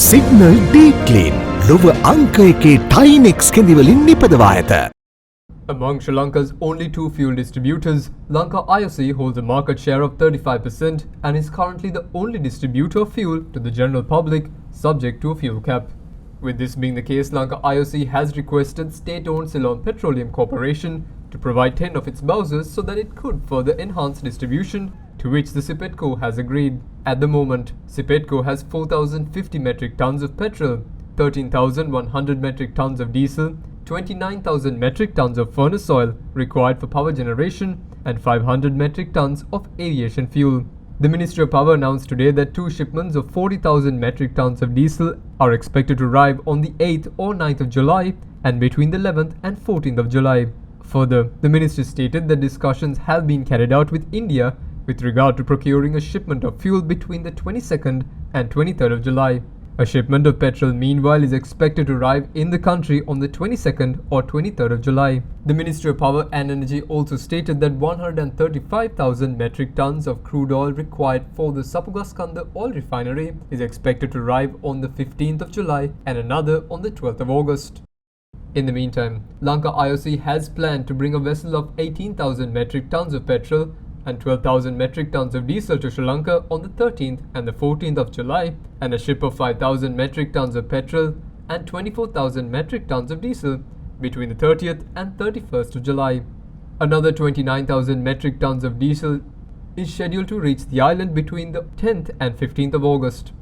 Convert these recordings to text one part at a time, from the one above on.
Signal Deep Clean ලොව අංක එකේ Tynex කෙඳිවලින් නිපදවා ඇත. Among Sri Lanka's only two fuel distributors, Lanka IOC holds a market share of 35% and is currently the only distributor of fuel to the general public, subject to a fuel cap. With this being the case, Lanka IOC has requested state-owned Ceylon Petroleum Corporation to provide 10 of its bowsers so that it could further enhance distribution, to which the Cipetco has agreed. At the moment, Cipetco has 4,050 metric tons of petrol, 13,100 metric tons of diesel, 29,000 metric tons of furnace oil required for power generation, and 500 metric tons of aviation fuel. The Ministry of Power announced today that two shipments of 40,000 metric tons of diesel are expected to arrive on the 8th or 9th of July and between the 11th and 14th of July. Further, the ministry stated that discussions have been carried out with India with regard to procuring a shipment of fuel between the 22nd and 23rd of July. A shipment of petrol, meanwhile, is expected to arrive in the country on the 22nd or 23rd of July. The Ministry of Power and Energy also stated that 135,000 metric tons of crude oil required for the Sapugaskanda oil refinery is expected to arrive on the 15th of July and another on the 12th of August. In the meantime, Lanka IOC has planned to bring a vessel of 18,000 metric tons of petrol and 12,000 metric tons of diesel to Sri Lanka on the 13th and the 14th of July, and a ship of 5,000 metric tons of petrol and 24,000 metric tons of diesel between the 30th and 31st of July. Another 29,000 metric tons of diesel is scheduled to reach the island between the 10th and 15th of August.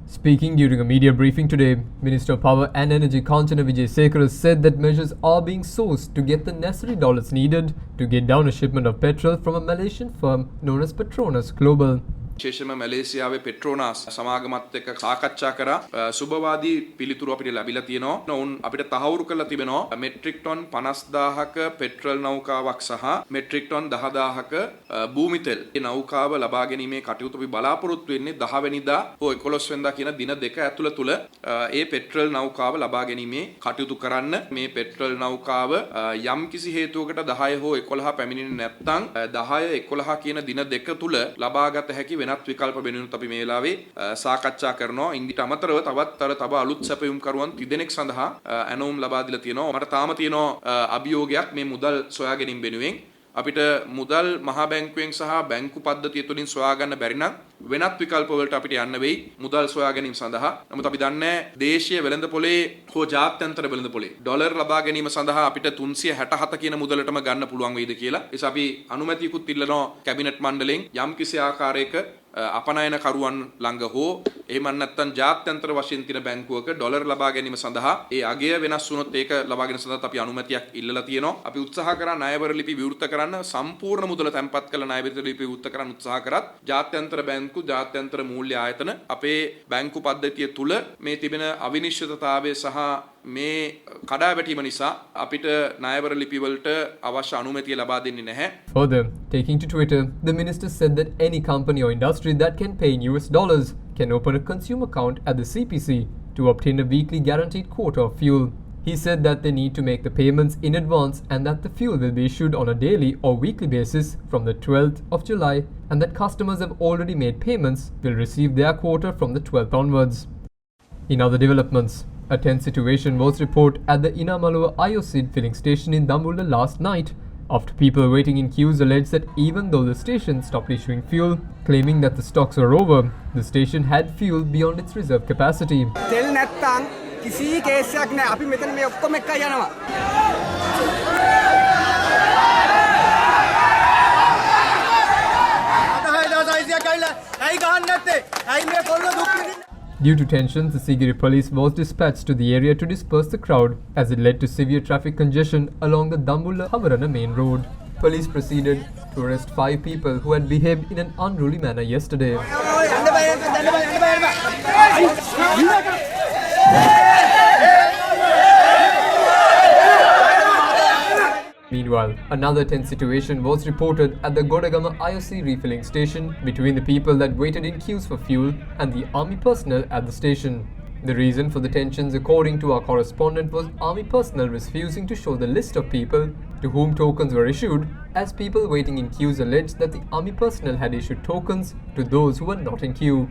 Speaking during a media briefing today, Minister of Power and Energy Kanchana Wijesekara said that measures are being sourced to get the necessary dollars needed to get down a shipment of petrol from a Malaysian firm known as Petronas Global. විශේෂයෙන්ම මැලේසියාවේ පෙට්‍රෝනාස් සමාගමත් එක්ක සාකච්ඡා කරා සුබවාදී පිළිතුරු අපිට ලැබිලා තියෙනවා. ඔවුන් අපිට තහවුරු කරලා තිබෙනවා මෙට්‍රික් ටොන් 50,000ක පෙට්‍රල් නෞකාවක් සහ මෙට්‍රික් ටොන් 10,000ක භූමි තෙල්. මේ නෞකාව ලබා ගැනීමේ කටයුතු අපි බලාපොරොත්තු වෙන්නේ 10 වෙනිදා හෝ 11 වෙනිදා කියන දින දෙක ඇතුළත තුල ඒ පෙට්‍රල් නෞකාව ලබා ගැනීමේ කටයුතු කරන්න. මේ පෙට්‍රල් නෞකාව යම් කිසි හේතුවකට 10 හෝ 11 පැමිණෙන්නේ නැත්නම් 10 11 කියන දින දෙක තුල ලබාගත හැකි වෙනත් විකල්ප වෙනුත් අපි මේ වෙලාවේ සාකච්ඡා කරනවා. ඉන්දියට අමතරව තව අලුත් සැපයුම් කරුවන් 30 දෙනෙක් සඳහා ඇනෝම් ලබා දීලා තියෙනවා. මට තාම තියෙනවා අභියෝගයක් මේ මුදල් සොයා ගැනීම වෙනුවෙන්. අපිට මුදල් මහා බැංකුවෙන් සහ බැංකු පද්ධතිය තුලින් සොයා ගන්න බැරි නම් වෙනත් විකල්ප වලට අපිට යන්න වෙයි මුදල් සොයා ගැනීම සඳහා. නමුත් අපි දන්නේ දේශීය වෙළඳපොලේ හෝ ජාත්‍යන්තර වෙළඳපොලේ ඩොලර් ලබා ගැනීම සඳහා අපිට 367 කියන මුදලටම ගන්න පුළුවන් වෙයිද කියලා. ඒස අපි අනුමැතියකුත් ඉල්ලනවා කැබිනට් මණ්ඩලයෙන් යම් කිසි ආකාරයක අපනයන කරුවන් ළඟ හෝ එහෙම නැත්නම් ජාත්‍යන්තර වශයෙන් තියෙන බැංකුවක ඩොලර් ලබා ගැනීම සඳහා ඒ අගය වෙනස් වුණොත් ඒක ලබා ගැනීම සඳහා අපි අනුමැතියක් ඉල්ලලා තියෙනවා. අපි උත්සාහ කරා ණයවර ලිපි විවෘත කරන්න සම්පූර්ණ මුදල තැන්පත් කළ ණයවර ලිපි විවෘත කරන්න උත්සාහ කරත් ජාත්‍යන්තර බැංකු ජාත්‍යන්තර මූල්‍ය ආයතන අපේ බැංකු පද්ධතිය තුල මේ තිබෙන අවිනිශ්චිතතාවය සහ මේ කඩාවැටීම නිසා අපිට ණයවර ලිපි වලට අවශ්‍ය අනුමැතිය ලබා දෙන්නේ නැහැ. Further, taking to Twitter, the minister said that any company or industry that can pay in US dollars can open a consumer account at the CPC to obtain a weekly guaranteed quota of fuel. He said that they need to make the payments in advance and that the fuel will be issued on a daily or weekly basis from the 12th of July, and that customers have already made payments will receive their quota from the 12th onwards. In other developments, a tense situation was reported at the Inamaluwa IOC filling station in Dambulla last night after people waiting in queues alleged that even though the station stopped issuing fuel, claiming that the stocks were over, the station had fuel beyond its reserve capacity. තෙල් නැත්තම් කිසි කේසයක් නැහැ. අපි මෙතන මේ ඔක්කොම එකයි යනවා. Due to tensions, the Sigiri police was dispatched to the area to disperse the crowd as it led to severe traffic congestion along the Dambulla-Havarana main road. Police proceeded to arrest 5 people who had behaved in an unruly manner yesterday. Meanwhile, another tense situation was reported at the Godagama IOC refilling station between the people that waited in queues for fuel and the army personnel at the station. The reason for the tensions, according to our correspondent, was army personnel refusing to show the list of people to whom tokens were issued, as people waiting in queues alleged that the army personnel had issued tokens to those who were not in queue.